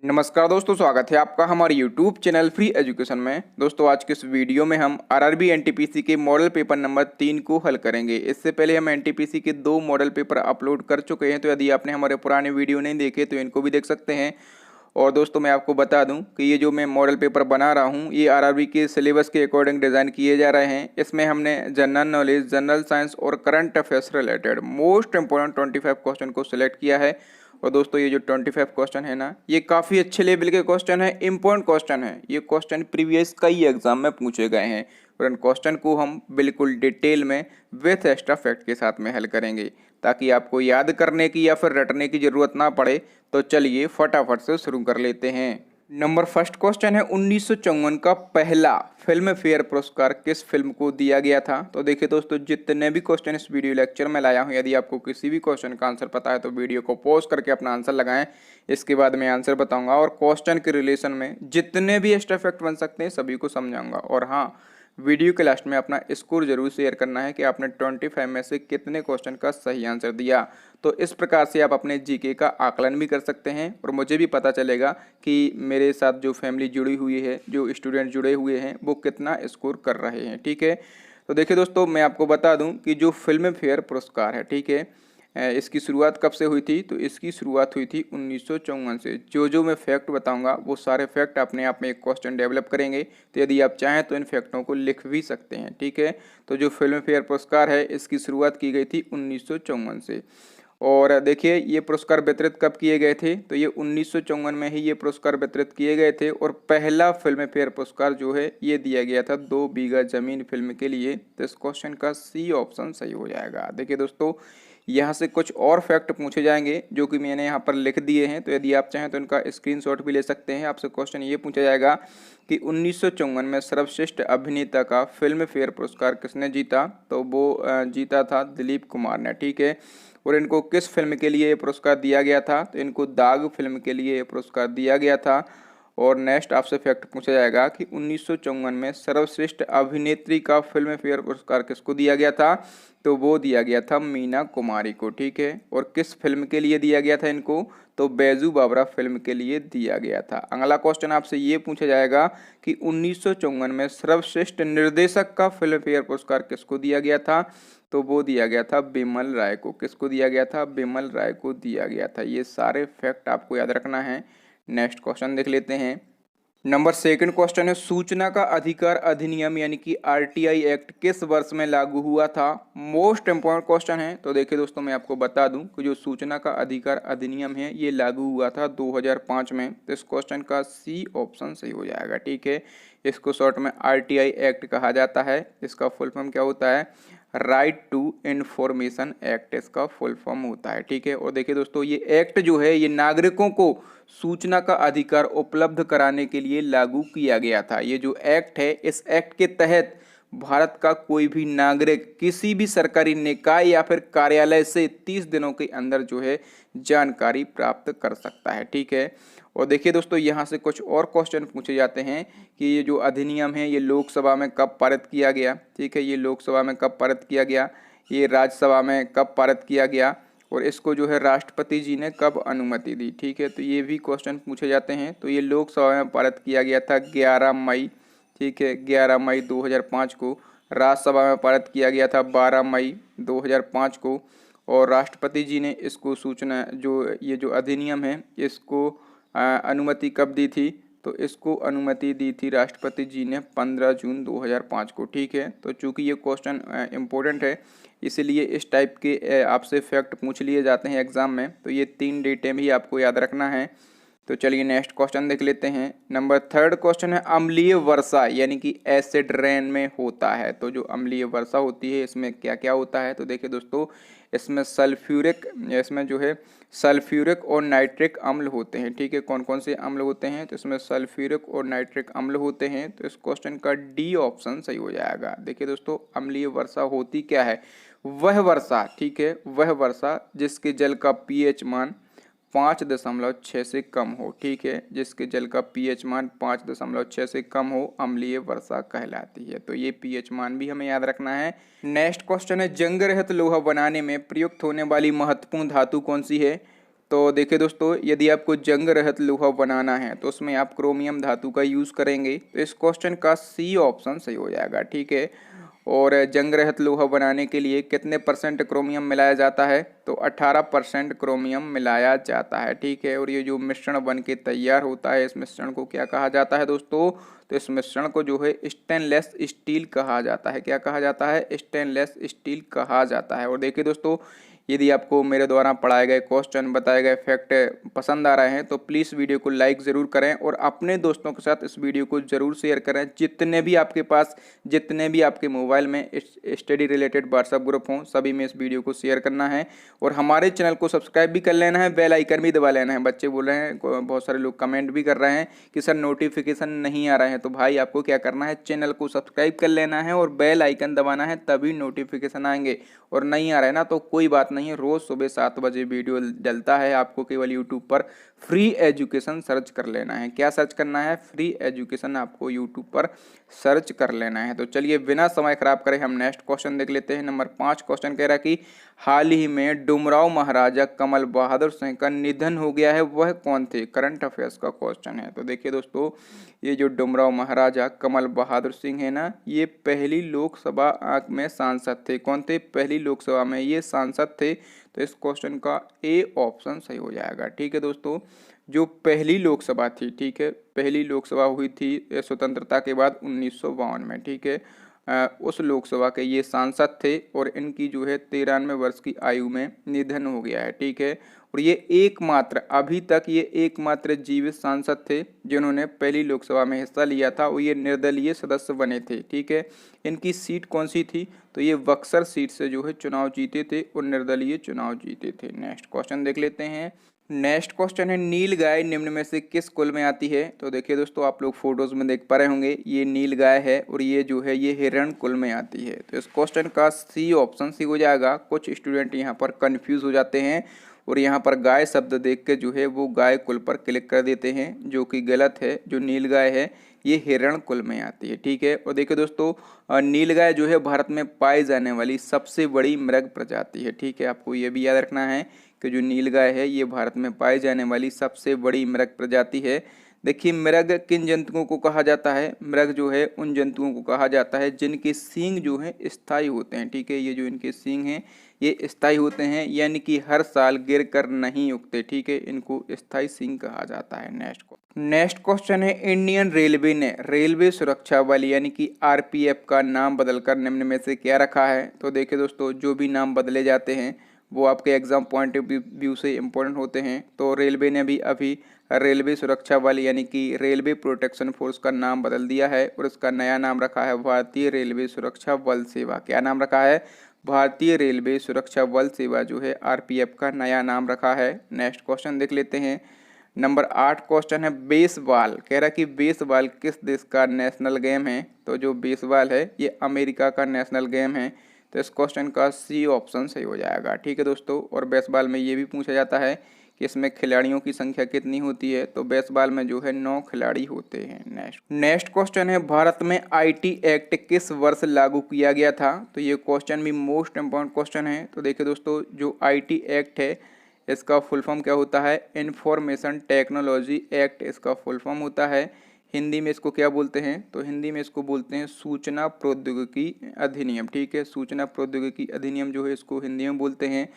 नमस्कार दोस्तों, स्वागत है आपका हमारे YouTube चैनल फ्री एजुकेशन में। दोस्तों आज के इस वीडियो में हम आरआरबी एनटीपीसी के मॉडल पेपर नंबर 3 को हल करेंगे। इससे पहले हम एनटीपीसी के 2 मॉडल पेपर अपलोड कर चुके हैं, तो यदि आपने हमारे पुराने वीडियो नहीं देखे तो इनको भी देख सकते हैं। और दोस्तों मैं आपको बता दूं कि ये जो मैं मॉडल पेपर बना रहा हूं ये आरआरबी के सिलेबस के अकॉर्डिंग डिज़ाइन किए जा रहे हैं। इसमें हमने जनरल नॉलेज, जनरल साइंस और current affairs related most important 25 question को सिलेक्ट किया है। और दोस्तों ये जो 25 क्वेश्चन है ना, ये काफ़ी अच्छे लेवल के क्वेश्चन है, इंपॉर्टेंट क्वेश्चन है। ये क्वेश्चन प्रीवियस कई एग्जाम में पूछे गए हैं और इन क्वेश्चन को हम बिल्कुल डिटेल में विथ एक्स्ट्रा फैक्ट के साथ में हल करेंगे ताकि आपको याद करने की या फिर रटने की ज़रूरत ना पड़े। तो चलिए फटाफट से शुरू कर लेते हैं। नंबर फर्स्ट क्वेश्चन है, 1954 का पहला फिल्म फेयर पुरस्कार किस फिल्म को दिया गया था? तो देखिए दोस्तों, जितने भी क्वेश्चन इस वीडियो लेक्चर में लाया हूँ, यदि आपको किसी भी क्वेश्चन का आंसर पता है तो वीडियो को पॉज करके अपना आंसर लगाएं। इसके बाद मैं आंसर बताऊंगा और क्वेश्चन के रिलेशन में जितने भी एक्स्ट्रा फैक्ट बन सकते हैं सभी को समझाऊंगा। और हाँ, वीडियो के लास्ट में अपना स्कोर जरूर शेयर करना है कि आपने 25 में से कितने क्वेश्चन का सही आंसर दिया। तो इस प्रकार से आप अपने जीके का आकलन भी कर सकते हैं और मुझे भी पता चलेगा कि मेरे साथ जो फैमिली जुड़ी हुई है, जो स्टूडेंट जुड़े हुए हैं, वो कितना स्कोर कर रहे हैं। ठीक है, तो देखिए दोस्तों, मैं आपको बता दूं कि जो फिल्म फेयर पुरस्कार है, ठीक है, इसकी शुरुआत कब से हुई थी? तो इसकी शुरुआत हुई थी 1954 से। जो मैं फैक्ट बताऊंगा वो सारे फैक्ट अपने आप में एक क्वेश्चन डेवलप करेंगे। तो यदि आप चाहें तो इन फैक्टों को लिख भी सकते हैं। ठीक है, तो जो फिल्म फेयर पुरस्कार है इसकी शुरुआत की गई थी 1954 से। और देखिए ये पुरस्कार वितरित कब किए गए थे? तो ये 1954 में ही ये पुरस्कार वितरित किए गए थे। और पहला फिल्म फेयर पुरस्कार जो है ये दिया गया था 2 बीघा जमीन फिल्म के लिए। तो इस क्वेश्चन का सी ऑप्शन सही हो जाएगा। देखिए दोस्तों, यहाँ से कुछ और फैक्ट पूछे जाएंगे जो कि मैंने यहाँ पर लिख दिए हैं, तो यदि आप चाहें तो इनका स्क्रीनशॉट भी ले सकते हैं। आपसे क्वेश्चन ये पूछा जाएगा कि 1954 में सर्वश्रेष्ठ अभिनेता का फिल्म फेयर पुरस्कार किसने जीता? तो वो जीता था दिलीप कुमार ने। ठीक है, और इनको किस फिल्म के लिए ये पुरस्कार दिया गया था? तो इनको दाग फिल्म के लिए ये पुरस्कार दिया गया था। और नेक्स्ट आपसे फैक्ट पूछा जाएगा कि 1954 में सर्वश्रेष्ठ अभिनेत्री का फिल्म फेयर पुरस्कार किसको दिया गया था? तो वो दिया गया था मीना कुमारी को। ठीक है, और किस फिल्म के लिए दिया गया था इनको? तो बैजू बावरा फिल्म के लिए दिया गया था। अगला क्वेश्चन आपसे ये पूछा जाएगा कि 1954 में सर्वश्रेष्ठ निर्देशक का फिल्म फेयर पुरस्कार किसको दिया गया था? तो वो दिया गया था बिमल राय को। किसको दिया गया था? बिमल राय को दिया गया था। ये सारे फैक्ट आपको याद रखना है। नेक्स्ट क्वेश्चन देख लेते हैं। नंबर सेकंड क्वेश्चन है, सूचना का अधिकार अधिनियम यानी कि आरटीआई एक्ट किस वर्ष में लागू हुआ था? मोस्ट इंपॉर्टेंट क्वेश्चन है। तो देखिए दोस्तों, मैं आपको बता दूं कि जो सूचना का अधिकार अधिनियम है ये लागू हुआ था 2005 में। तो इस क्वेश्चन का सी ऑप्शन सही हो जाएगा। ठीक है, इसको शॉर्ट में आरटीआई एक्ट कहा जाता है। इसका फुल फॉर्म क्या होता है? राइट टू इंफॉर्मेशन एक्ट इसका फुल फॉर्म होता है। ठीक है, और देखिए दोस्तों, ये एक्ट जो है ये नागरिकों को सूचना का अधिकार उपलब्ध कराने के लिए लागू किया गया था। ये जो एक्ट है, इस एक्ट के तहत भारत का कोई भी नागरिक किसी भी सरकारी निकाय या फिर कार्यालय से 30 दिनों के अंदर जो है जानकारी प्राप्त कर सकता है। ठीक है, और देखिए दोस्तों, यहाँ से कुछ और क्वेश्चन पूछे जाते हैं कि ये जो अधिनियम है ये लोकसभा में कब पारित किया गया? ठीक है, ये लोकसभा में कब पारित किया गया? ये राज्यसभा में कब पारित किया गया? और इसको जो है राष्ट्रपति जी ने कब अनुमति दी? ठीक है, तो ये भी क्वेश्चन पूछे जाते हैं। तो ये लोकसभा में पारित किया गया था 11 मई। ठीक है, 11 मई 2005 को। राज्यसभा में पारित किया गया था 12 मई 2005 को। और राष्ट्रपति जी ने इसको सूचना ये जो अधिनियम है इसको अनुमति कब दी थी? तो इसको अनुमति दी थी राष्ट्रपति जी ने 15 जून 2005 को। ठीक है, तो चूंकि ये क्वेश्चन इम्पोर्टेंट है इसीलिए इस टाइप के आपसे फैक्ट पूछ लिए जाते हैं एग्जाम में। तो ये 3 डेटें भी आपको याद रखना है। तो चलिए नेक्स्ट क्वेश्चन देख लेते हैं। नंबर थर्ड क्वेश्चन है, अम्लीय वर्षा यानी कि एसिड रेन में होता है। तो जो अम्लीय वर्षा होती है इसमें क्या क्या होता है? तो देखिए दोस्तों, इसमें जो है सल्फ्यूरिक और नाइट्रिक अम्ल होते हैं। ठीक है, कौन कौन से अम्ल होते हैं? तो इसमें सल्फ्यूरिक और नाइट्रिक अम्ल होते हैं। तो इस क्वेश्चन का डी ऑप्शन सही हो जाएगा। देखिए दोस्तों, अम्लीय वर्षा होती क्या है? वह वर्षा, ठीक है, वह वर्षा जिसके जल का पीएच मान 5.6 से कम हो। ठीक है, जिसके जल का पीएच मान 5.6 से कम हो अम्लीय वर्षा कहलाती है। तो ये पीएच मान भी हमें याद रखना है। नेक्स्ट क्वेश्चन है, जंग रहित लोहा बनाने में प्रयुक्त होने वाली महत्वपूर्ण धातु कौन सी है? तो देखिए दोस्तों, यदि आपको जंग रहित लोहा बनाना है तो उसमें आप क्रोमियम धातु का यूज़ करेंगे। तो इस क्वेश्चन का सी ऑप्शन सही हो जाएगा, ठीक है। और जंग रहित लोहा बनाने के लिए कितने परसेंट क्रोमियम मिलाया जाता है? तो 18% क्रोमियम मिलाया जाता है, ठीक है। और ये जो मिश्रण बन के तैयार होता है, इस मिश्रण को क्या कहा जाता है दोस्तों? तो इस मिश्रण को जो है स्टेनलेस स्टील कहा जाता है। क्या कहा जाता है? स्टेनलेस स्टील कहा जाता है। और देखिए दोस्तों, यदि आपको मेरे द्वारा पढ़ाए गए क्वेश्चन, बताए गए फैक्ट पसंद आ रहे हैं तो प्लीज़ वीडियो को लाइक ज़रूर करें और अपने दोस्तों के साथ इस वीडियो को ज़रूर शेयर करें। जितने भी आपके पास, जितने भी आपके मोबाइल में स्टडी रिलेटेड व्हाट्सएप ग्रुप हों, सभी में इस वीडियो को शेयर करना है। और हमारे चैनल को सब्सक्राइब भी कर लेना है, बेल आइकन भी दबा लेना है। बच्चे बोल रहे हैं, बहुत सारे लोग कमेंट भी कर रहे हैं कि सर नोटिफिकेशन नहीं आ रहे हैं। तो भाई आपको क्या करना है, चैनल को सब्सक्राइब कर लेना है और बेल आइकन दबाना है, तभी नोटिफिकेशन आएंगे। और नहीं आ रहा है ना तो कोई बात नहीं है, रोज़ सुबह 7 बजे वीडियो डलता है। आपको केवल यूट्यूब पर फ्री एजुकेशन सर्च कर लेना है। क्या सर्च करना है? फ्री एजुकेशन आपको यूट्यूब पर सर्च कर लेना है। तो चलिए बिना समय खराब करे हम नेक्स्ट क्वेश्चन देख लेते हैं। नंबर 5 क्वेश्चन कह रहा है कि हाल ही में डुमराव महाराजा कमल बहादुर सिंह का निधन हो गया है, वह कौन थे? करंट अफेयर्स का क्वेश्चन है। तो देखिए दोस्तों, ये जो डुमराव महाराजा कमल बहादुर सिंह है ना, ये पहली लोकसभा में सांसद थे। कौन थे? पहली लोकसभा में ये सांसद थे। तो इस क्वेश्चन का ए ऑप्शन सही हो जाएगा, ठीक है दोस्तों। जो पहली लोकसभा थी, ठीक है, पहली लोकसभा हुई थी स्वतंत्रता के बाद 1952 में, ठीक है। उस लोकसभा के ये सांसद थे और इनकी जो है 93 वर्ष की आयु में निधन हो गया है, ठीक है। और ये एकमात्र, अभी तक ये एकमात्र जीवित सांसद थे जिन्होंने पहली लोकसभा में हिस्सा लिया था, और ये निर्दलीय सदस्य बने थे, ठीक है। इनकी सीट कौन सी थी? तो ये बक्सर सीट से जो है चुनाव जीते थे और निर्दलीय चुनाव जीते थे। नेक्स्ट क्वेश्चन देख लेते हैं। नेक्स्ट क्वेश्चन है, नील गाय निम्न में से किस कुल में आती है? तो देखिए दोस्तों, आप लोग फोटोज में देख पा रहे होंगे, ये नील गाय है और ये जो है ये हिरण कुल में आती है। तो इस क्वेश्चन का सी ऑप्शन सी हो जाएगा। कुछ स्टूडेंट यहाँ पर कंफ्यूज हो जाते हैं और यहाँ पर गाय शब्द देख के जो है वो गाय कुल पर क्लिक कर देते हैं, जो कि गलत है। जो नील गाय है ये हिरण कुल में आती है, ठीक है। और देखिए दोस्तों, नील गाय जो है भारत में पाई जाने वाली सबसे बड़ी मृग प्रजाति है, ठीक है। आपको ये भी याद रखना है कि जो नील गाय है ये भारत में पाई जाने वाली सबसे बड़ी मृग प्रजाति है। देखिए, मृग किन जंतुओं को कहा जाता है? मृग जो है उन जंतुओं को कहा जाता है जिनके सींग जो है स्थायी होते हैं, ठीक है। ये जो इनके सींग हैं ये स्थायी होते हैं, यानी कि हर साल गिर कर नहीं उगते, ठीक है। इनको स्थायी सींग कहा जाता है। नेक्स्ट क्वेश्चन है, इंडियन रेलवे ने रेलवे सुरक्षा बल यानी कि आरपीएफ का नाम बदलकर निम्न में से क्या रखा है? तो देखिए दोस्तों, जो भी नाम बदले जाते हैं वो आपके एग्जाम पॉइंट ऑफ व्यू से इम्पोर्टेंट होते हैं। तो रेलवे ने भी अभी रेलवे सुरक्षा बल यानी कि रेलवे प्रोटेक्शन फोर्स का नाम बदल दिया है और इसका नया नाम रखा है भारतीय रेलवे सुरक्षा बल सेवा। क्या नाम रखा है? भारतीय रेलवे सुरक्षा बल सेवा जो है आरपीएफ का नया नाम रखा है। नेक्स्ट क्वेश्चन देख लेते हैं। नंबर 8 क्वेश्चन है, बेसबॉल। कह रहा है कि बेसबॉल किस देश का नेशनल गेम है? तो जो बेसबॉल है ये अमेरिका का नेशनल गेम है। तो इस क्वेश्चन का सी ऑप्शन सही हो जाएगा, ठीक है दोस्तों। और बेसबॉल में ये भी पूछा जाता है कि इसमें खिलाड़ियों की संख्या कितनी होती है? तो बेसबॉल में जो है 9 खिलाड़ी होते हैं। नेक्स्ट क्वेश्चन है, भारत में आईटी एक्ट किस वर्ष लागू किया गया था? तो ये क्वेश्चन भी मोस्ट इम्पॉर्टेंट क्वेश्चन है। तो देखिए दोस्तों, जो आईटी एक्ट है इसका फुल फॉर्म क्या होता है? इंफॉर्मेशन टेक्नोलॉजी एक्ट इसका फुल फॉर्म होता है। हिंदी में इसको क्या बोलते हैं? तो हिंदी में इसको बोलते हैं सूचना प्रौद्योगिकी अधिनियम, ठीक है। सूचना प्रौद्योगिकी अधिनियम जो है इसको हिंदी में बोलते हैं।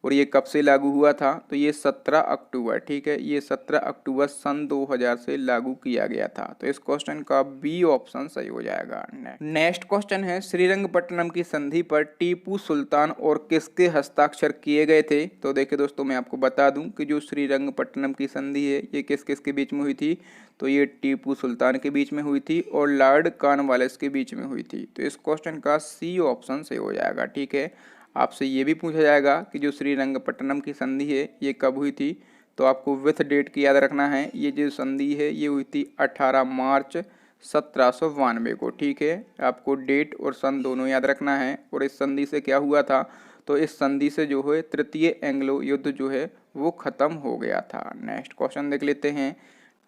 और ये कब से लागू हुआ था? तो ये 17 अक्टूबर, ठीक है, ये 17 अक्टूबर सन 2000 से लागू किया गया था। तो इस क्वेश्चन का बी ऑप्शन सही हो जाएगा। नेक्स्ट क्वेश्चन है, श्रीरंगपट्टनम की संधि पर टीपू सुल्तान और किसके हस्ताक्षर किए गए थे? तो देखिए दोस्तों, मैं आपको बता दूं कि जो श्रीरंगपट्टनम की संधि है ये किस किस के बीच में हुई थी? तो ये टीपू सुल्तान के बीच में हुई थी और लॉर्ड कॉर्नवालिस के बीच में हुई थी। तो इस क्वेश्चन का सी ऑप्शन सही हो जाएगा, ठीक है। आपसे ये भी पूछा जाएगा कि जो श्रीरंगपट्टनम की संधि है ये कब हुई थी? तो आपको विथ डेट की याद रखना है। ये जो संधि है ये हुई थी 18 मार्च 1792 को, ठीक है। आपको डेट और सन दोनों याद रखना है। और इस संधि से क्या हुआ था? तो इस संधि से जो है तृतीय एंग्लो युद्ध जो है वो खत्म हो गया था। नेक्स्ट क्वेश्चन देख लेते हैं।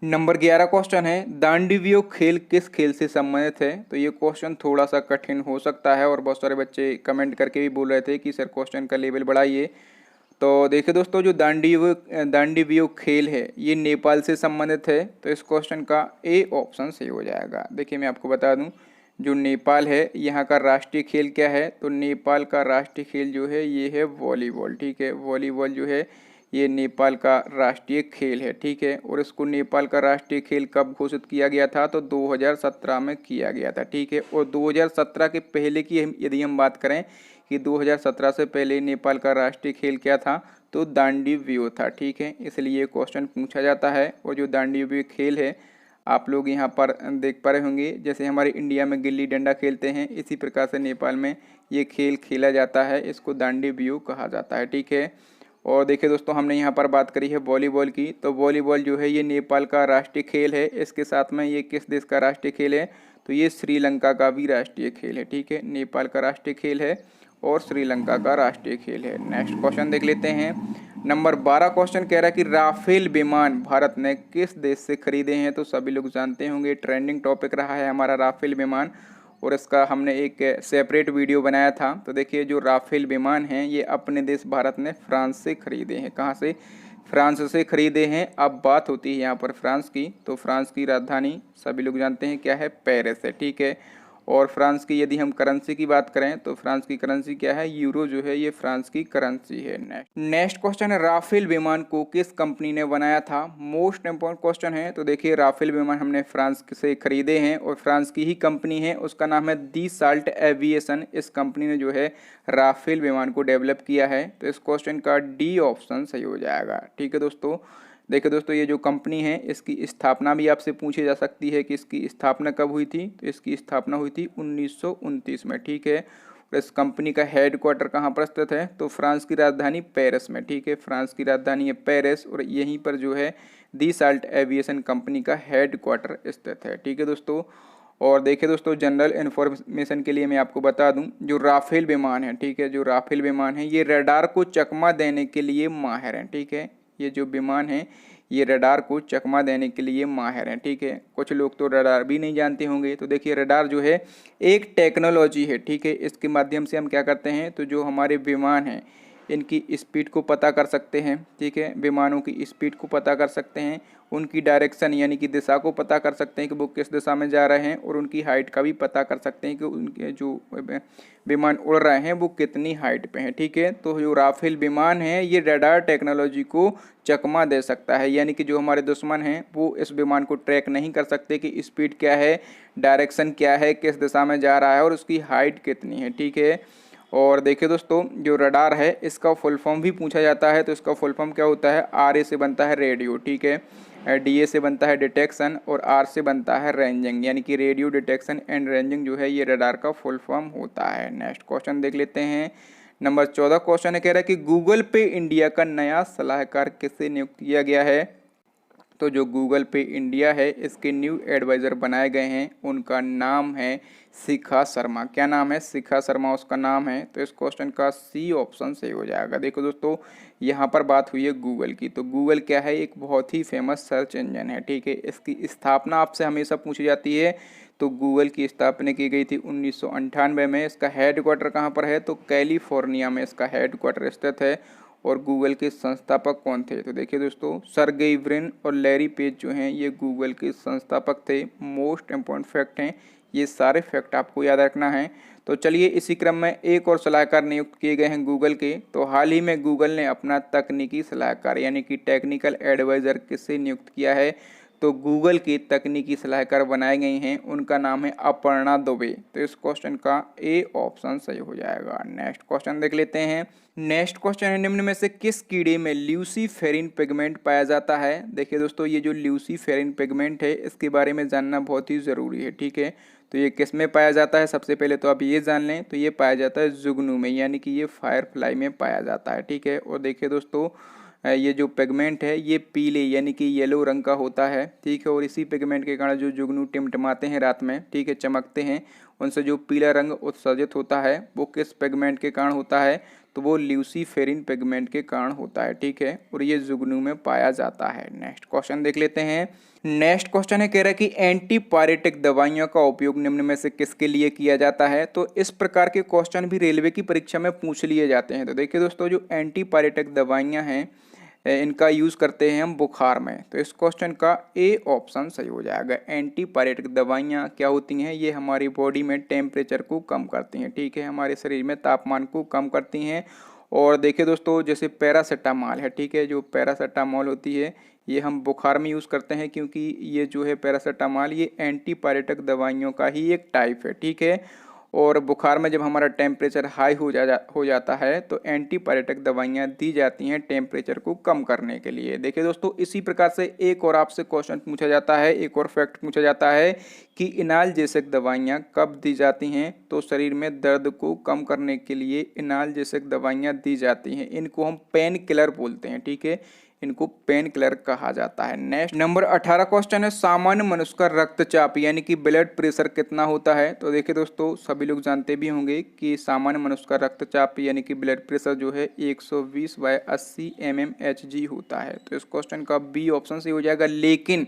नंबर 11 क्वेश्चन है, दांडीव्यो खेल किस खेल से संबंधित है? तो ये क्वेश्चन थोड़ा सा कठिन हो सकता है और बहुत सारे बच्चे कमेंट करके भी बोल रहे थे कि सर क्वेश्चन का लेवल बढ़ाइए। तो देखिए दोस्तों, जो दांडीवीय खेल है ये नेपाल से संबंधित है, तो इस क्वेश्चन का ए ऑप्शन सही हो जाएगा। देखिए मैं आपको बता दूं, जो नेपाल है यहाँ का राष्ट्रीय खेल क्या है, तो नेपाल का राष्ट्रीय खेल जो है ये है वॉलीबॉल। ठीक है, वॉलीबॉल जो है ये नेपाल का राष्ट्रीय खेल है। ठीक है, और इसको नेपाल का राष्ट्रीय खेल कब घोषित किया गया था, तो 2017 में किया गया था। ठीक है, और 2017 के पहले की यदि हम बात करें कि 2017 से पहले नेपाल का राष्ट्रीय खेल क्या था, तो दांडीवीय था। ठीक है, इसलिए क्वेश्चन पूछा जाता है। और जो दांडीवीय खेल है आप लोग यहाँ पर देख पा रहे होंगे, जैसे हमारे इंडिया में गिल्ली डंडा खेलते हैं, इसी प्रकार से नेपाल में ये खेल खेला जाता है, इसको दांडीवीय कहा जाता है। ठीक है, और देखिए दोस्तों, हमने यहाँ पर बात करी है वॉलीबॉल की, तो वॉलीबॉल जो है ये नेपाल का राष्ट्रीय खेल है। इसके साथ में ये किस देश का राष्ट्रीय खेल है, तो ये श्रीलंका का भी राष्ट्रीय खेल है। ठीक है, नेपाल का राष्ट्रीय खेल है और श्रीलंका का राष्ट्रीय खेल है। नेक्स्ट क्वेश्चन देख लेते हैं। नंबर 12 क्वेश्चन कह रहा है कि राफेल विमान भारत ने किस देश से खरीदे हैं, तो सभी लोग जानते होंगे ट्रेंडिंग टॉपिक रहा है हमारा राफेल विमान, और इसका हमने एक सेपरेट वीडियो बनाया था। तो देखिए, जो राफेल विमान हैं ये अपने देश भारत ने फ्रांस से खरीदे हैं। कहाँ से, फ्रांस से खरीदे हैं। अब बात होती है यहाँ पर फ्रांस की, तो फ्रांस की राजधानी सभी लोग जानते हैं क्या है, पेरिस है। ठीक है, और फ्रांस की यदि हम करेंसी की बात करें तो फ्रांस की करेंसी क्या है, यूरो जो है ये फ्रांस की करेंसी है। नेक्स्ट क्वेश्चन है, राफेल विमान को किस कंपनी ने बनाया था, मोस्ट इंपोर्टेंट क्वेश्चन है। तो देखिए, राफेल विमान हमने फ्रांस से खरीदे हैं और फ्रांस की ही कंपनी है, उसका नाम है दी साल्ट एविएशन। इस कंपनी ने जो है राफेल विमान को डेवलप किया है, तो इस क्वेश्चन का डी ऑप्शन सही हो जाएगा। ठीक है दोस्तों, देखिए दोस्तों, ये जो कंपनी है इसकी स्थापना भी आपसे पूछी जा सकती है कि इसकी स्थापना कब हुई थी, तो इसकी स्थापना हुई थी 1929 में। ठीक है, और इस कंपनी का हेड क्वार्टर कहाँ पर स्थित है, तो फ्रांस की राजधानी पेरिस में। ठीक है, फ्रांस की राजधानी है पेरिस, और यहीं पर जो है दी साल्ट एविएशन कंपनी का हेड क्वार्टर स्थित है। ठीक है दोस्तों, और देखिए दोस्तों, जनरल इन्फॉर्मेशन के लिए मैं आपको बता दूं, जो राफेल विमान है, ठीक है, जो राफेल विमान है ये रडार को चकमा देने के लिए माहिर हैं। ठीक है, ये जो विमान है ये रडार को चकमा देने के लिए माहिर हैं। ठीक है, कुछ लोग तो रडार भी नहीं जानते होंगे। तो देखिए, रडार जो है एक टेक्नोलॉजी है। ठीक है, इसके माध्यम से हम क्या करते हैं, तो जो हमारे विमान हैं इनकी स्पीड को पता कर सकते हैं। ठीक है, विमानों की स्पीड को पता कर सकते हैं, उनकी डायरेक्शन यानी कि दिशा को पता कर सकते हैं कि वो किस दिशा में जा रहे हैं, और उनकी हाइट का भी पता कर सकते हैं कि उनके जो विमान उड़ रहे हैं वो कितनी हाइट पे हैं। ठीक है, तो जो राफेल विमान है ये रडार टेक्नोलॉजी को चकमा दे सकता है, यानी कि जो हमारे दुश्मन हैं वो इस विमान को ट्रैक नहीं कर सकते कि स्पीड क्या है, डायरेक्शन क्या है, किस दिशा में जा रहा है और उसकी हाइट कितनी है। ठीक है, और देखिए दोस्तों, जो रडार है इसका फुल फॉर्म भी पूछा जाता है, तो इसका फुल फॉर्म क्या होता है, RA से बनता है रेडियो। ठीक है, DA से बनता है डिटेक्शन, और R से बनता है रेंजिंग, यानी कि रेडियो डिटेक्शन एंड रेंजिंग जो है ये रडार का फुल फॉर्म होता है। नेक्स्ट क्वेश्चन देख लेते हैं। नंबर 14 क्वेश्चन है, कह रहा है कि गूगल पे इंडिया का नया सलाहकार किसे नियुक्त किया गया है, तो जो गूगल पे इंडिया है इसके न्यू एडवाइज़र बनाए गए हैं, उनका नाम है शिखा शर्मा। क्या नाम है, शिखा शर्मा उसका नाम है, तो इस क्वेश्चन का सी ऑप्शन सही हो जाएगा। देखो दोस्तों, यहाँ पर बात हुई है गूगल की, तो गूगल क्या है, एक बहुत ही फेमस सर्च इंजन है। ठीक है, इसकी स्थापना आपसे हमेशा पूछी जाती है, तो गूगल की स्थापना की गई थी 1998 में। इसका हेड क्वार्टर कहाँ पर है, तो कैलिफोर्निया में इसका हेड क्वार्टर स्थित है। और गूगल के संस्थापक कौन थे, तो देखिए दोस्तों, सर्गेई ब्रिन और लैरी पेज जो हैं ये गूगल के संस्थापक थे। मोस्ट इम्पॉर्टेंट फैक्ट हैं, ये सारे फैक्ट आपको याद रखना है। तो चलिए, इसी क्रम में एक और सलाहकार नियुक्त किए गए हैं गूगल के। तो हाल ही में गूगल ने अपना तकनीकी सलाहकार यानी कि टेक्निकल एडवाइज़र किससे नियुक्त किया है, तो गूगल के तकनीकी सलाहकार बनाए गए हैं, उनका नाम है अपर्णा दुबे। तो इस क्वेश्चन का ए ऑप्शन सही हो जाएगा। नेक्स्ट क्वेश्चन देख लेते हैं। नेक्स्ट क्वेश्चन है, निम्न में से किस कीड़े में ल्यूसीफेरिन पिगमेंट पाया जाता है। देखिए दोस्तों, ये जो ल्यूसीफेरिन पिगमेंट है इसके बारे में जानना बहुत ही ज़रूरी है। ठीक है, तो ये किस में पाया जाता है, सबसे पहले तो आप ये जान लें, तो ये पाया जाता है जुगनू में, यानी कि ये फायरफ्लाई में पाया जाता है। ठीक है, और देखिए दोस्तों, ये जो पिगमेंट है ये पीले यानी कि येलो रंग का होता है। ठीक है, और इसी पिगमेंट के कारण जो जुगनू टिमटिमाते हैं रात में, ठीक है, चमकते हैं, उनसे जो पीला रंग उत्सर्जित होता है वो किस पिगमेंट के कारण होता है, तो वो ल्यूसीफेरिन पिगमेंट के कारण होता है, ठीक है, और ये जुगनू में पाया जाता है। नेक्स्ट क्वेश्चन देख लेते हैं। नेक्स्ट क्वेश्चन है, कह रहा है कि एंटीपायरेटिक दवाइयों का उपयोग निम्न में से किसके लिए किया जाता है। तो इस प्रकार के क्वेश्चन भी रेलवे की परीक्षा में पूछ लिए जाते हैं। तो देखिए दोस्तों, जो एंटीपायरेटिक दवाइयाँ हैं इनका यूज़ करते हैं हम बुखार में। तो इस क्वेश्चन का ए ऑप्शन सही हो जाएगा। एंटीपायरेटिक दवाइयाँ क्या होती हैं, ये हमारी बॉडी में टेम्परेचर को कम करती हैं, ठीक है, हमारे शरीर में तापमान को कम करती हैं। और देखिए दोस्तों, जैसे पैरासीटामॉल है, ठीक है, जो पैरासीटामॉल होती है ये हम बुखार में यूज़ करते हैं, क्योंकि ये जो है पैरासीटामॉल ये एंटीपायरेटिक दवाइयों का ही एक टाइप है, ठीक है। और बुखार में जब हमारा टेम्परेचर हाई हो जाता है तो एंटीपायरेटिक दवाइयाँ दी जाती हैं टेम्परेचर को कम करने के लिए। देखिए दोस्तों, इसी प्रकार से एक और आपसे क्वेश्चन पूछा जाता है, एक और फैक्ट पूछा जाता है कि एनाल्जेसिक दवाइयाँ कब दी जाती हैं। तो शरीर में दर्द को कम करने के लिए एनाल्जेसिक दवाइयाँ दी जाती हैं, इनको हम पेन किलर बोलते हैं, ठीक है, इनको पेन किलर कहा जाता है। नेक्स्ट नंबर 18 क्वेश्चन है, सामान्य मनुष्य का रक्तचाप यानी कि ब्लड प्रेशर कितना होता है। तो देखिए दोस्तों, सभी लोग जानते भी होंगे कि सामान्य मनुष्य का रक्तचाप यानी कि ब्लड प्रेशर जो है 120/80 mmHg होता है। तो इस क्वेश्चन का बी ऑप्शन से हो जाएगा। लेकिन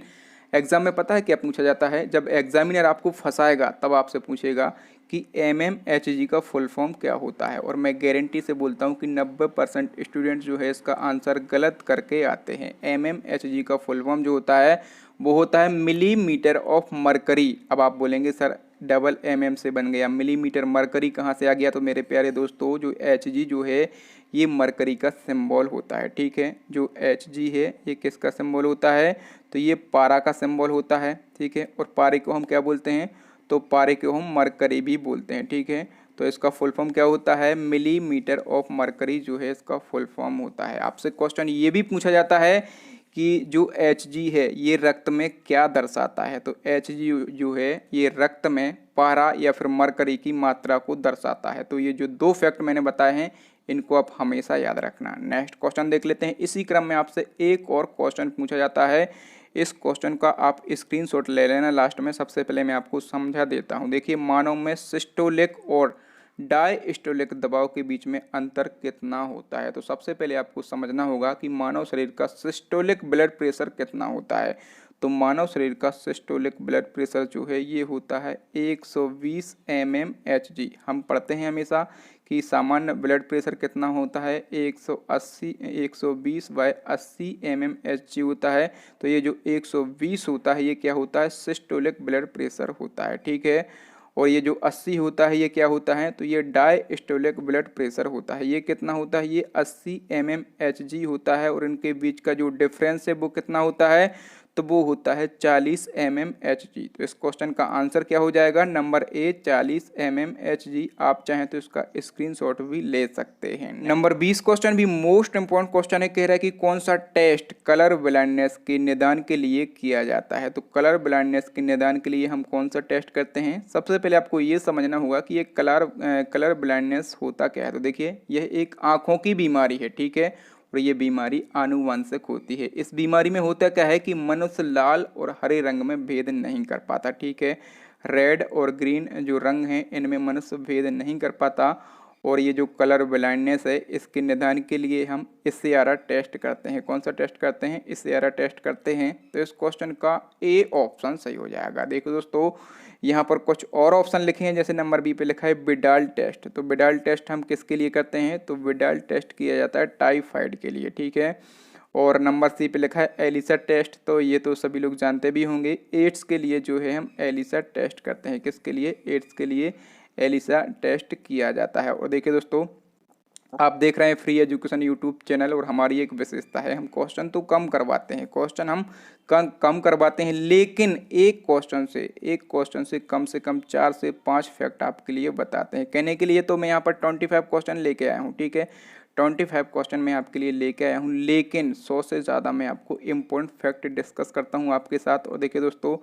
एग्जाम में पता है क्या पूछा जाता है, जब एग्जामिनर आपको फंसाएगा तब आपसे पूछेगा कि mmHg का फुल फॉर्म क्या होता है। और मैं गारंटी से बोलता हूँ कि 90% स्टूडेंट जो है इसका आंसर गलत करके आते हैं। mmHg का फुल फॉर्म जो होता है वो होता है मिलीमीटर ऑफ मरकरी। अब आप बोलेंगे सर डबल mm से बन गया, मिलीमीटर मरकरी कहाँ से आ गया। तो मेरे प्यारे दोस्तों, जो Hg जो है ये मरकरी का सिंबल होता है, ठीक है, जो Hg है ये किसका सिंबल होता है, तो ये पारा का सिंबल होता है, ठीक है। और पारे को हम क्या बोलते हैं, तो पारे को हम मरकरी भी बोलते हैं, ठीक है। तो इसका फुल फॉर्म क्या होता है, मिलीमीटर ऑफ मरकरी जो है इसका फुल फॉर्म होता है। आपसे क्वेश्चन ये भी पूछा जाता है कि जो Hg है ये रक्त में क्या दर्शाता है। तो Hg जो है ये रक्त में पारा या फिर मरकरी की मात्रा को दर्शाता है। तो ये जो दो फैक्ट मैंने बताए हैं इनको आप हमेशा याद रखना। नेक्स्ट क्वेश्चन देख लेते हैं। इसी क्रम में आपसे एक और क्वेश्चन पूछा जाता है, इस क्वेश्चन का आप स्क्रीनशॉट ले लेना लास्ट में। सबसे पहले मैं आपको समझा देता हूँ। देखिए, मानव में सिस्टोलिक और डायस्टोलिक दबाव के बीच में अंतर कितना होता है। तो सबसे पहले आपको समझना होगा कि मानव शरीर का सिस्टोलिक ब्लड प्रेशर कितना होता है। तो मानव शरीर का सिस्टोलिक ब्लड प्रेशर जो है ये होता है 120 mmHg। हम पढ़ते हैं हमेशा कि सामान्य ब्लड प्रेशर कितना होता है, 120/80 mmHg होता है। तो ये जो 120 होता है ये क्या होता है, सिस्टोलिक ब्लड प्रेशर होता है, ठीक है। और ये जो 80 होता है ये क्या होता है, तो ये डायस्टोलिक ब्लड प्रेशर होता है। ये कितना होता है, ये 80 mmHg होता है। और इनके बीच का जो डिफरेंस है वो कितना होता है, तो वो होता है 40 mmHg। तो इस क्वेश्चन का आंसर क्या हो जाएगा, नंबर ए 40 mmHg। आप चाहें तो इसका स्क्रीनशॉट भी ले सकते हैं। नंबर 20 क्वेश्चन भी मोस्ट इंपॉर्टेंट क्वेश्चन है। कह रहा है कि कौन सा टेस्ट कलर ब्लाइंडनेस के निदान के लिए किया जाता है। तो कलर ब्लाइंडनेस के निदान के लिए हम कौन सा टेस्ट करते हैं। सबसे पहले आपको ये समझना होगा कि ये कलर ब्लाइंडनेस होता क्या है। तो देखिए, यह एक आँखों की बीमारी है, ठीक है, और ये बीमारी आनुवंशिक होती है। इस बीमारी में होता क्या है कि मनुष्य लाल और हरे रंग में भेद नहीं कर पाता, ठीक है। रेड और ग्रीन जो रंग हैं इनमें मनुष्य भेद नहीं कर पाता। और ये जो कलर ब्लाइंडनेस है इसके निदान के लिए हम इशआरा टेस्ट करते हैं। कौन सा टेस्ट करते हैं, इशआरा टेस्ट करते हैं। तो इस क्वेश्चन का ए ऑप्शन सही हो जाएगा। देखो दोस्तों, यहाँ पर कुछ और ऑप्शन लिखे हैं, जैसे नंबर बी पे लिखा है विडाल टेस्ट। तो विडाल टेस्ट हम किसके लिए करते हैं, तो विडाल टेस्ट किया जाता है टाइफाइड के लिए, ठीक है। और नंबर सी पे लिखा है एलिसा टेस्ट। तो ये तो सभी लोग जानते भी होंगे, एड्स के लिए जो है हम एलिसा टेस्ट करते हैं। किसके लिए, एड्स के लिए एलिसा टेस्ट किया जाता है। और देखिए दोस्तों, आप देख रहे हैं फ्री एजुकेशन यूट्यूब चैनल, और हमारी एक विशेषता है हम क्वेश्चन तो कम करवाते हैं, क्वेश्चन हम कम करवाते हैं, लेकिन एक क्वेश्चन से कम 4 से 5 फैक्ट आपके लिए बताते हैं। कहने के लिए तो मैं यहाँ पर 25 क्वेश्चन लेके आया हूँ, ठीक है, 25 क्वेश्चन मैं आपके लिए लेके आया हूँ, लेकिन 100 से ज़्यादा मैं आपको इम्पोर्टेंट फैक्ट डिस्कस करता हूँ आपके साथ। और देखिए दोस्तों,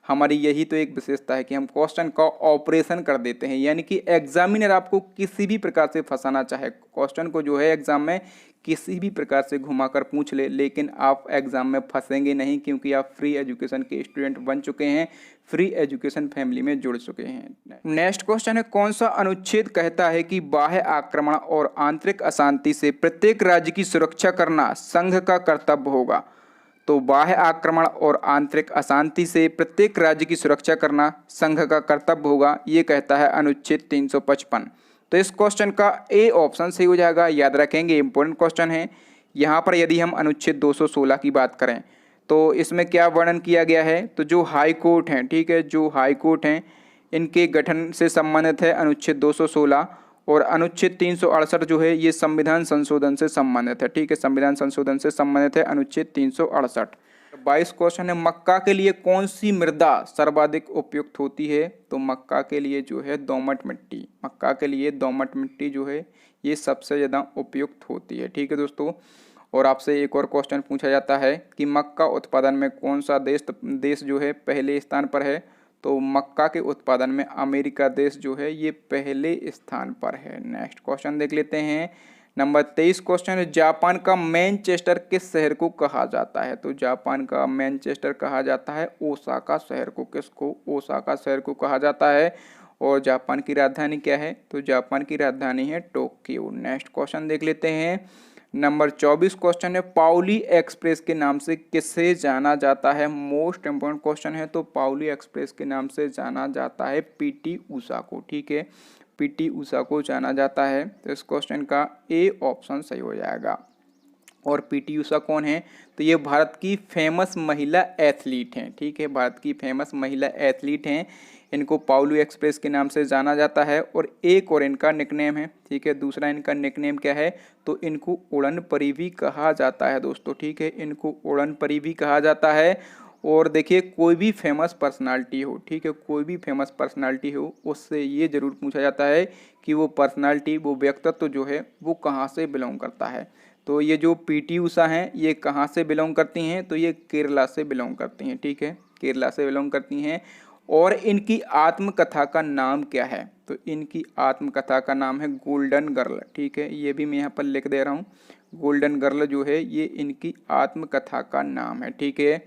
हमारी यही तो एक विशेषता है कि हम क्वेश्चन का ऑपरेशन कर देते हैं, यानी कि एग्जामिनर आपको किसी भी प्रकार से फंसाना चाहे, क्वेश्चन को जो है एग्जाम में किसी भी प्रकार से घुमाकर पूछ ले, लेकिन आप एग्जाम में फंसेंगे नहीं, क्योंकि आप फ्री एजुकेशन के स्टूडेंट बन चुके हैं, फ्री एजुकेशन फैमिली में जुड़ चुके हैं। नेक्स्ट क्वेश्चन है, कौन सा अनुच्छेद कहता है कि बाह्य आक्रमण और आंतरिक अशांति से प्रत्येक राज्य की सुरक्षा करना संघ का कर्तव्य होगा। तो बाह्य आक्रमण और आंतरिक अशांति से प्रत्येक राज्य की सुरक्षा करना संघ का कर्तव्य होगा, ये कहता है अनुच्छेद 355। तो इस क्वेश्चन का ए ऑप्शन सही हो जाएगा। याद रखेंगे, इंपॉर्टेंट क्वेश्चन है। यहाँ पर यदि हम अनुच्छेद 216 की बात करें तो इसमें क्या वर्णन किया गया है, तो जो हाई कोर्ट हैं, ठीक है, जो हाई कोर्ट हैं इनके गठन से संबंधित है अनुच्छेद 216, और अनुच्छेद 368 जो है ये संविधान संशोधन से संबंधित है, ठीक है, संविधान संशोधन से संबंधित है अनुच्छेद 368। 22 क्वेश्चन है, मक्का के लिए कौन सी मृदा सर्वाधिक उपयुक्त होती है। तो मक्का के लिए जो है दोमट मिट्टी, मक्का के लिए दोमट मिट्टी जो है ये सबसे ज़्यादा उपयुक्त होती है, ठीक है दोस्तों। और आपसे एक और क्वेश्चन पूछा जाता है कि मक्का उत्पादन में कौन सा देश जो है पहले स्थान पर है। तो मक्का के उत्पादन में अमेरिका देश जो है ये पहले स्थान पर है। नेक्स्ट क्वेश्चन देख लेते हैं। नंबर 23 क्वेश्चन है, जापान का मैनचेस्टर किस शहर को कहा जाता है। तो जापान का मैनचेस्टर कहा जाता है ओसाका शहर को। किसको? ओसाका शहर को कहा जाता है। और जापान की राजधानी क्या है? तो जापान की राजधानी है टोक्यो। नेक्स्ट क्वेश्चन देख लेते हैं। नंबर 24 क्वेश्चन है, पाउली एक्सप्रेस के नाम से किसे जाना जाता है। मोस्ट इंपोर्टेंट क्वेश्चन है। तो पाउली एक्सप्रेस के नाम से जाना जाता है पीटी उषा को, ठीक है, पीटी उषा को जाना जाता है। तो इस क्वेश्चन का ए ऑप्शन सही हो जाएगा। और पीटी उषा कौन है? तो ये भारत की फेमस महिला एथलीट हैं, ठीक है, भारत की फेमस महिला एथलीट हैं। इनको पाउली एक्सप्रेस के नाम से जाना जाता है। और एक और इनका निकनेम है, ठीक है, दूसरा इनका निकनेम क्या है? तो इनको उड़न परी भी कहा जाता है दोस्तों, ठीक है, इनको उड़न परी भी कहा जाता है। और देखिए, कोई भी फेमस पर्सनालिटी हो, ठीक है, कोई भी फेमस पर्सनालिटी हो, उससे ये ज़रूर पूछा जाता है कि वो पर्सनालिटी, वो व्यक्तित्व जो है वो कहाँ से बिलोंग करता है। तो ये जो पीटी उषा हैं ये कहाँ से बिलोंग करती हैं? तो ये केरला से बिलोंग करती हैं, ठीक है, केरला से बिलोंग करती हैं। और इनकी आत्मकथा का नाम क्या है? तो इनकी आत्मकथा का नाम है गोल्डन गर्ल, ठीक है, ये भी मैं यहाँ पर लिख दे रहा हूँ। गोल्डन गर्ल जो है ये इनकी आत्मकथा का नाम है, ठीक है।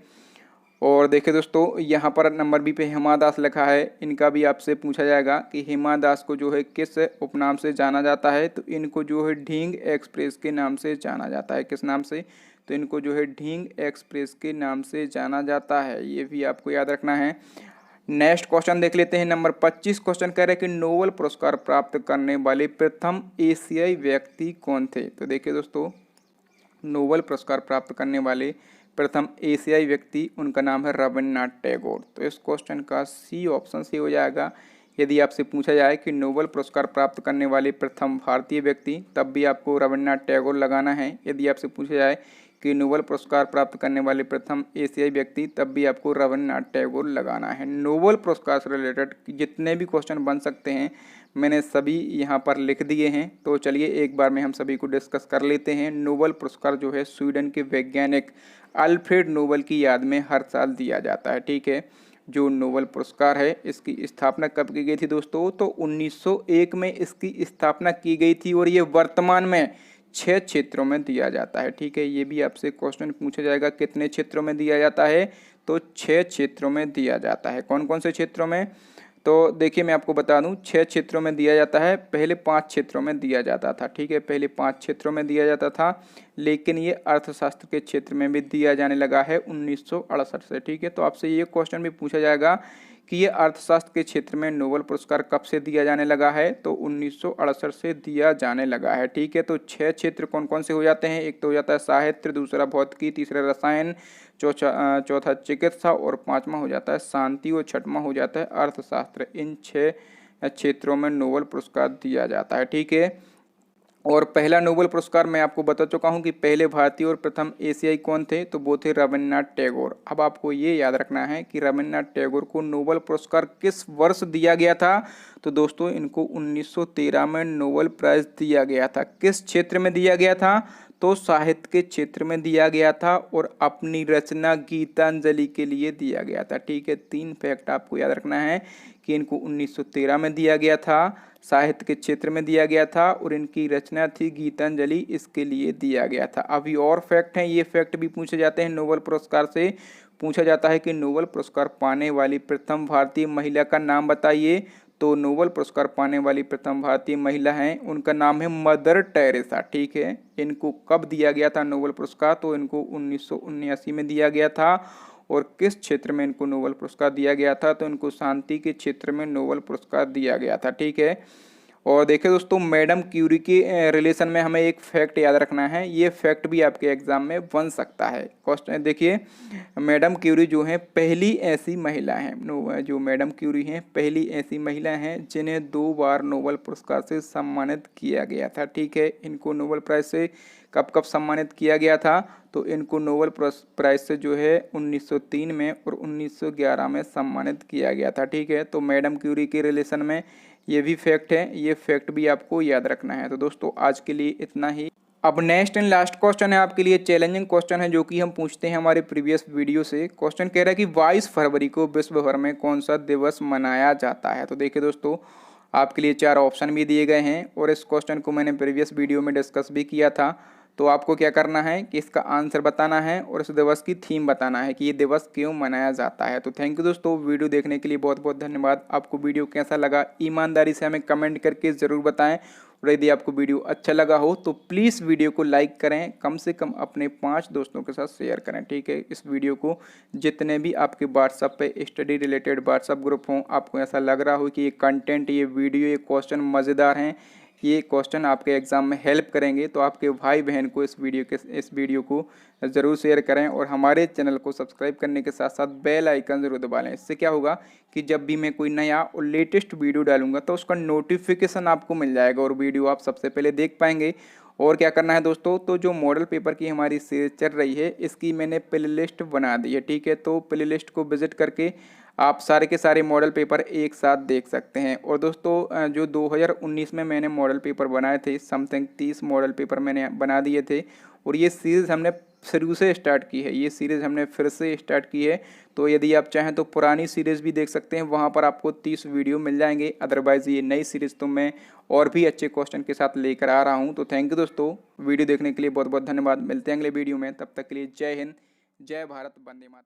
और देखिए दोस्तों, यहाँ पर नंबर बी पे हिमा दास लिखा है। इनका भी आपसे पूछा जाएगा कि हिमा दास को जो है किस उपनाम से जाना जाता है। तो इनको जो है ढींग एक्सप्रेस के नाम से जाना जाता है। किस नाम से? तो इनको जो है ढींग एक्सप्रेस के नाम से जाना जाता है, ये भी आपको याद रखना है। नेक्स्ट क्वेश्चन देख लेते हैं। नंबर 25 क्वेश्चन कह रहे हैं कि नोबेल पुरस्कार प्राप्त करने वाले प्रथम एशियाई व्यक्ति कौन थे। तो देखिए दोस्तों, नोबेल पुरस्कार प्राप्त करने वाले प्रथम एशियाई व्यक्ति, उनका नाम है रविन्द्रनाथ टैगोर। तो इस क्वेश्चन का सी ऑप्शन सही हो जाएगा। यदि आपसे पूछा जाए कि नोबेल पुरस्कार प्राप्त करने वाले प्रथम भारतीय व्यक्ति, तब भी आपको रविन्द्रनाथ टैगोर लगाना है। यदि आपसे पूछा जाए कि नोबेल पुरस्कार प्राप्त करने वाले प्रथम एशियाई व्यक्ति, तब भी आपको रविन्द्रनाथ टैगोर लगाना है। नोबेल पुरस्कार से रिलेटेड जितने भी क्वेश्चन बन सकते हैं मैंने सभी यहाँ पर लिख दिए हैं। तो चलिए एक बार में हम सभी को डिस्कस कर लेते हैं। नोबेल पुरस्कार जो है स्वीडन के वैज्ञानिक अल्फ्रेड नोबेल की याद में हर साल दिया जाता है, ठीक है। जो नोबेल पुरस्कार है इसकी स्थापना कब की गई थी दोस्तों? तो 1901 में इसकी स्थापना की गई थी। और ये वर्तमान में 6 क्षेत्रों में दिया जाता है, ठीक है। ये भी आपसे क्वेश्चन पूछा जाएगा, कितने क्षेत्रों में दिया जाता है? तो 6 क्षेत्रों में दिया जाता है। कौन कौन से क्षेत्रों में? तो देखिए मैं आपको बता दूं, 6 क्षेत्रों में दिया जाता है। पहले 5 क्षेत्रों में दिया जाता था, ठीक है, पहले 5 क्षेत्रों में दिया जाता था, लेकिन ये अर्थशास्त्र के क्षेत्र में भी दिया जाने लगा है 1968 से, ठीक है। तो आपसे ये क्वेश्चन भी पूछा जाएगा कि ये अर्थशास्त्र के क्षेत्र में नोबेल पुरस्कार कब से दिया जाने लगा है? तो 1968 से दिया जाने लगा है, ठीक है। तो 6 क्षेत्र कौन कौन से हो जाते हैं? एक तो हो जाता है साहित्य, दूसरा भौतिकी, तीसरा रसायन, चौथा चिकित्सा और 5वां हो जाता है शांति और 6वां हो जाता है अर्थशास्त्र। इन 6 क्षेत्रों में नोबेल पुरस्कार दिया जाता है, ठीक है। और पहला नोबेल पुरस्कार मैं आपको बता चुका हूं कि पहले भारतीय और प्रथम एशियाई कौन थे, तो वो थे रविन्द्रनाथ टैगोर। अब आपको ये याद रखना है कि रविन्द्रनाथ टैगोर को नोबेल पुरस्कार किस वर्ष दिया गया था। तो दोस्तों इनको 1913 में नोबेल प्राइज दिया गया था। किस क्षेत्र में दिया गया था? तो साहित्य के क्षेत्र में दिया गया था और अपनी रचना गीतांजलि के लिए दिया गया था। ठीक है, 3 फैक्ट आपको याद रखना है कि इनको 1913 में दिया गया था, साहित्य के क्षेत्र में दिया गया था और इनकी रचना थी गीतांजलि, इसके लिए दिया गया था। अभी और फैक्ट हैं, ये फैक्ट भी पूछे जाते हैं नोबेल पुरस्कार से। पूछा जाता है कि नोबेल पुरस्कार पाने वाली प्रथम भारतीय महिला का नाम बताइए। तो नोबेल पुरस्कार पाने वाली प्रथम भारतीय महिला हैं, उनका नाम है मदर टेरेसा। ठीक है, इनको कब दिया गया था नोबेल पुरस्कार? तो इनको 1979 में दिया गया था। और किस क्षेत्र में इनको नोबेल पुरस्कार दिया गया था? तो इनको शांति के क्षेत्र में नोबेल पुरस्कार दिया गया था। ठीक है, और देखिए दोस्तों, मैडम क्यूरी के रिलेशन में हमें एक फैक्ट याद रखना है, ये फैक्ट भी आपके एग्जाम में बन सकता है। क्वेश्चन देखिए, मैडम क्यूरी जो हैं पहली ऐसी महिला हैं, जो मैडम क्यूरी हैं पहली ऐसी महिला हैं जिन्हें 2 बार नोबेल पुरस्कार से सम्मानित किया गया था। ठीक है, इनको नोबेल प्राइज से कब कब सम्मानित किया गया था? तो इनको नोबेल प्राइज से जो है 1903 में और 1911 में सम्मानित किया गया था। ठीक है, तो मैडम क्यूरी के रिलेशन में ये भी फैक्ट है, ये फैक्ट भी आपको याद रखना है। तो दोस्तों आज के लिए इतना ही। अब नेक्स्ट एंड लास्ट क्वेश्चन है आपके लिए, चैलेंजिंग क्वेश्चन है जो कि हम पूछते हैं हमारे प्रीवियस वीडियो से। क्वेश्चन कह रहा है कि 22 फरवरी को विश्व भर में कौन सा दिवस मनाया जाता है? तो देखिए दोस्तों, आपके लिए 4 ऑप्शन भी दिए गए हैं और इस क्वेश्चन को मैंने प्रीवियस वीडियो में डिस्कस भी किया था। तो आपको क्या करना है कि इसका आंसर बताना है और इस दिवस की थीम बताना है कि ये दिवस क्यों मनाया जाता है। तो थैंक यू दोस्तों, वीडियो देखने के लिए बहुत बहुत धन्यवाद। आपको वीडियो कैसा लगा ईमानदारी से हमें कमेंट करके ज़रूर बताएं और यदि आपको वीडियो अच्छा लगा हो तो प्लीज़ वीडियो को लाइक करें, कम से कम अपने 5 दोस्तों के साथ शेयर करें। ठीक है, इस वीडियो को जितने भी आपके व्हाट्सएप पे स्टडी रिलेटेड व्हाट्सएप ग्रुप हों, आपको ऐसा लग रहा हो कि ये कंटेंट, ये वीडियो, ये क्वेश्चन मज़ेदार हैं, ये क्वेश्चन आपके एग्जाम में हेल्प करेंगे, तो आपके भाई बहन को इस वीडियो को ज़रूर शेयर करें और हमारे चैनल को सब्सक्राइब करने के साथ साथ बेल आइकन ज़रूर दबा लें। इससे क्या होगा कि जब भी मैं कोई नया और लेटेस्ट वीडियो डालूंगा तो उसका नोटिफिकेशन आपको मिल जाएगा और वीडियो आप सबसे पहले देख पाएंगे। और क्या करना है दोस्तों, तो जो मॉडल पेपर की हमारी सीरीज चल रही है इसकी मैंने प्ले लिस्ट बना दी है। ठीक है, तो प्ले लिस्ट को विजिट करके आप सारे के सारे मॉडल पेपर एक साथ देख सकते हैं। और दोस्तों जो 2019 में मैंने मॉडल पेपर बनाए थे, समथिंग 30 मॉडल पेपर मैंने बना दिए थे और ये सीरीज़ हमने शुरू से स्टार्ट की है, ये सीरीज़ हमने फिर से स्टार्ट की है। तो यदि आप चाहें तो पुरानी सीरीज़ भी देख सकते हैं, वहाँ पर आपको 30 वीडियो मिल जाएंगे। अदरवाइज़ ये नई सीरीज़ तो मैं और भी अच्छे क्वेश्चन के साथ लेकर आ रहा हूँ। तो थैंक यू दोस्तों, वीडियो देखने के लिए बहुत बहुत धन्यवाद। मिलते हैं अगले वीडियो में, तब तक के लिए जय हिंद, जय भारत, वंदे मातरम।